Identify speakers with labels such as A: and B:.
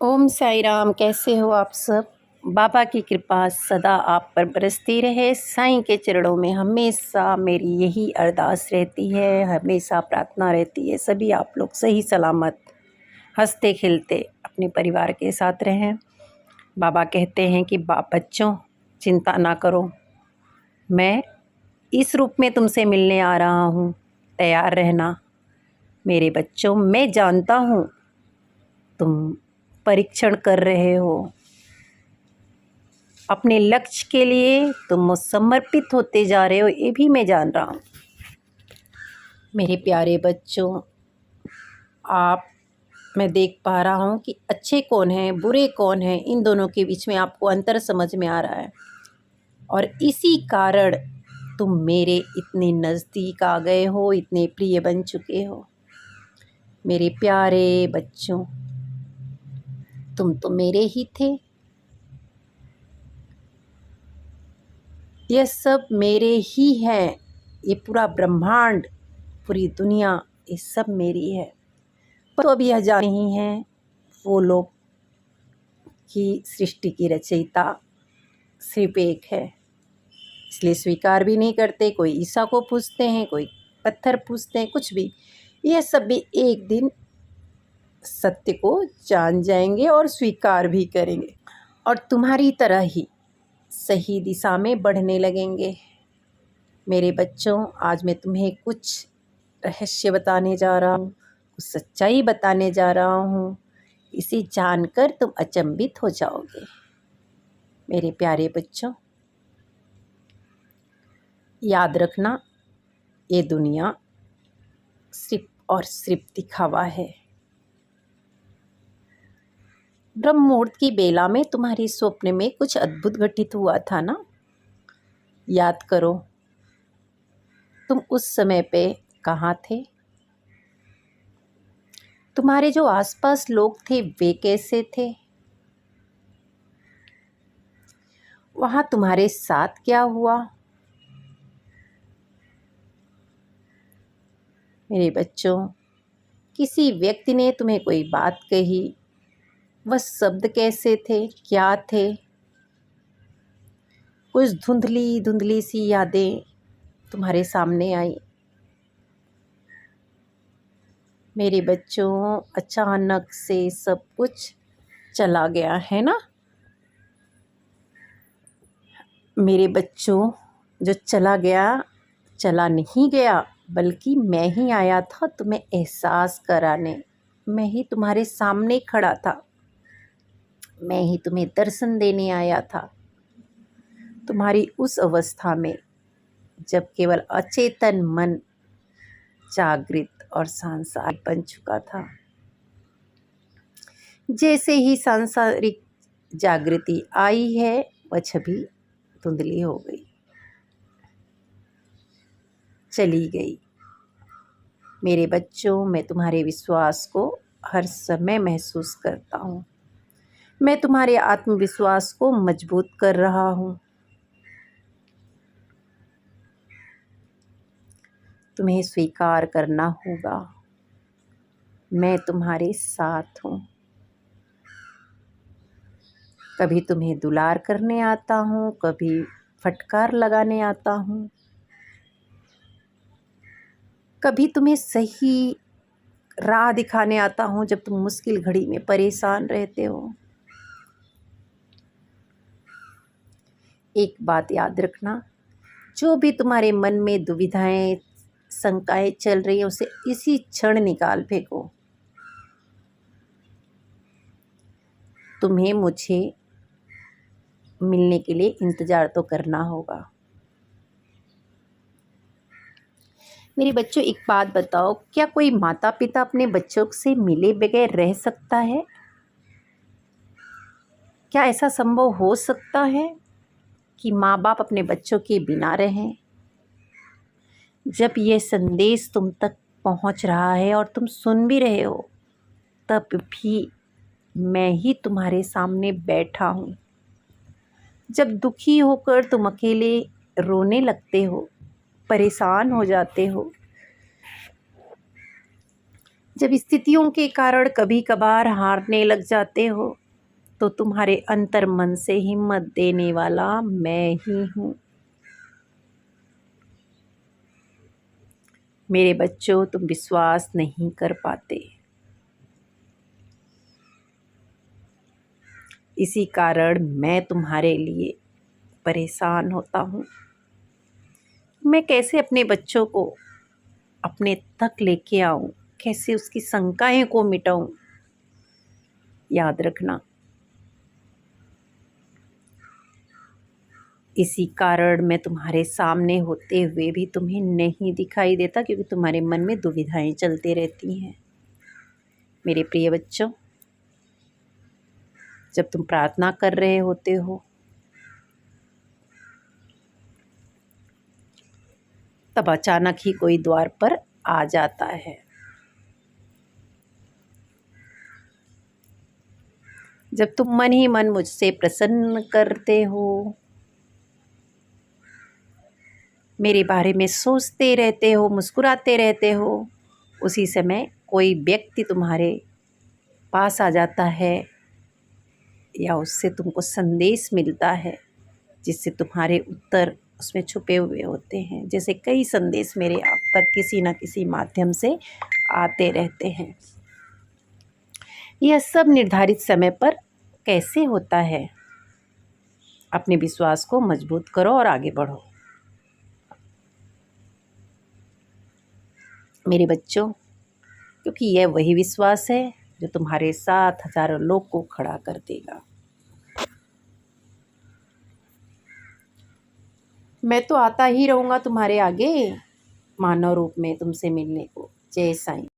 A: ओम साई राम। कैसे हो आप सब। बाबा की कृपा सदा आप पर बरसती रहे। साईं के चरणों में हमेशा मेरी यही अरदास रहती है, हमेशा प्रार्थना रहती है, सभी आप लोग सही सलामत हंसते खिलते अपने परिवार के साथ रहें। बाबा कहते हैं कि बच्चों चिंता ना करो, मैं इस रूप में तुमसे मिलने आ रहा हूँ, तैयार रहना। मेरे बच्चों, मैं जानता हूँ तुम परीक्षण कर रहे हो, अपने लक्ष्य के लिए तुम समर्पित होते जा रहे हो, ये भी मैं जान रहा हूँ। मेरे प्यारे बच्चों, मैं देख पा रहा हूँ कि अच्छे कौन हैं, बुरे कौन हैं, इन दोनों के बीच में आपको अंतर समझ में आ रहा है। और इसी कारण तुम मेरे इतने नज़दीक आ गए हो, इतने प्रिय बन चुके हो। मेरे प्यारे बच्चों, तुम तो मेरे ही थे। यह सब मेरे ही हैं। ये पूरा ब्रह्मांड, पूरी दुनिया, ये सब मेरी है। तो अब यह जान नहीं है वो लोग कि सृष्टि की रचयिता सिर्फ एक है, इसलिए स्वीकार भी नहीं करते। कोई ईसा को पूछते हैं, कोई पत्थर पूछते हैं, कुछ भी। यह सब भी एक दिन सत्य को जान जाएंगे और स्वीकार भी करेंगे, और तुम्हारी तरह ही सही दिशा में बढ़ने लगेंगे। मेरे बच्चों, आज मैं तुम्हें कुछ रहस्य बताने जा रहा हूँ, कुछ सच्चाई बताने जा रहा हूँ। इसे जानकर तुम अचंभित हो जाओगे। मेरे प्यारे बच्चों, याद रखना, ये दुनिया सिर्फ और सिर्फ दिखावा है। ब्रह्म मुहूर्त की बेला में तुम्हारे स्वप्न में कुछ अद्भुत घटित हुआ था ना? याद करो, तुम उस समय पे कहाँ थे? तुम्हारे जो आसपास लोग थे वे कैसे थे? वहाँ तुम्हारे साथ क्या हुआ? मेरे बच्चों, किसी व्यक्ति ने तुम्हें कोई बात कही, वह शब्द कैसे थे, क्या थे? कुछ धुंधली धुंधली सी यादें तुम्हारे सामने आई। मेरे बच्चों, अचानक से सब कुछ चला गया है ना? मेरे बच्चों, जो चला गया, चला नहीं गया, बल्कि मैं ही आया था तुम्हें एहसास कराने। मैं ही तुम्हारे सामने खड़ा था, मैं ही तुम्हें दर्शन देने आया था। तुम्हारी उस अवस्था में जब केवल अचेतन मन जागृत और सांसारिक बन चुका था। जैसे ही सांसारिक जागृति आई है, वह छवि धुंधली हो गई, चली गई। मेरे बच्चों, मैं तुम्हारे विश्वास को हर समय महसूस करता हूँ। मैं तुम्हारे आत्मविश्वास को मजबूत कर रहा हूँ। तुम्हें स्वीकार करना होगा, मैं तुम्हारे साथ हूँ। कभी तुम्हें दुलार करने आता हूँ, कभी फटकार लगाने आता हूँ, कभी तुम्हें सही राह दिखाने आता हूँ जब तुम मुश्किल घड़ी में परेशान रहते हो। एक बात याद रखना, जो भी तुम्हारे मन में दुविधाएं, शंकाएं चल रही हैं, उसे इसी क्षण निकाल फेंको। तुम्हें मुझे मिलने के लिए इंतज़ार तो करना होगा। मेरे बच्चों, एक बात बताओ, क्या कोई माता पिता अपने बच्चों से मिले बगैर रह सकता है? क्या ऐसा संभव हो सकता है कि माँ बाप अपने बच्चों के बिना रहें? जब यह संदेश तुम तक पहुँच रहा है और तुम सुन भी रहे हो, तब भी मैं ही तुम्हारे सामने बैठा हूँ। जब दुखी होकर तुम अकेले रोने लगते हो, परेशान हो जाते हो, जब स्थितियों के कारण कभी कभार हारने लग जाते हो तो तुम्हारे अंतर मन से हिम्मत देने वाला मैं ही हूँ। मेरे बच्चों, तुम विश्वास नहीं कर पाते, इसी कारण मैं तुम्हारे लिए परेशान होता हूँ। मैं कैसे अपने बच्चों को अपने तक लेके आऊँ, कैसे उसकी शंकाएं को मिटाऊँ। याद रखना, इसी कारण मैं तुम्हारे सामने होते हुए भी तुम्हें नहीं दिखाई देता, क्योंकि तुम्हारे मन में दुविधाएं चलती रहती हैं। मेरे प्रिय बच्चों, जब तुम प्रार्थना कर रहे होते हो तब अचानक ही कोई द्वार पर आ जाता है। जब तुम मन ही मन मुझसे प्रसन्न करते हो, मेरे बारे में सोचते रहते हो, मुस्कुराते रहते हो, उसी समय कोई व्यक्ति तुम्हारे पास आ जाता है या उससे तुमको संदेश मिलता है जिससे तुम्हारे उत्तर उसमें छुपे हुए होते हैं। जैसे कई संदेश मेरे आप तक किसी न किसी माध्यम से आते रहते हैं। यह सब निर्धारित समय पर कैसे होता है? अपने विश्वास को मजबूत करो और आगे बढ़ो। मेरे बच्चों, क्योंकि यह वही विश्वास है जो तुम्हारे साथ हजारों लोग को खड़ा कर देगा। मैं तो आता ही रहूँगा तुम्हारे आगे मानव रूप में तुमसे मिलने को। जय साईं।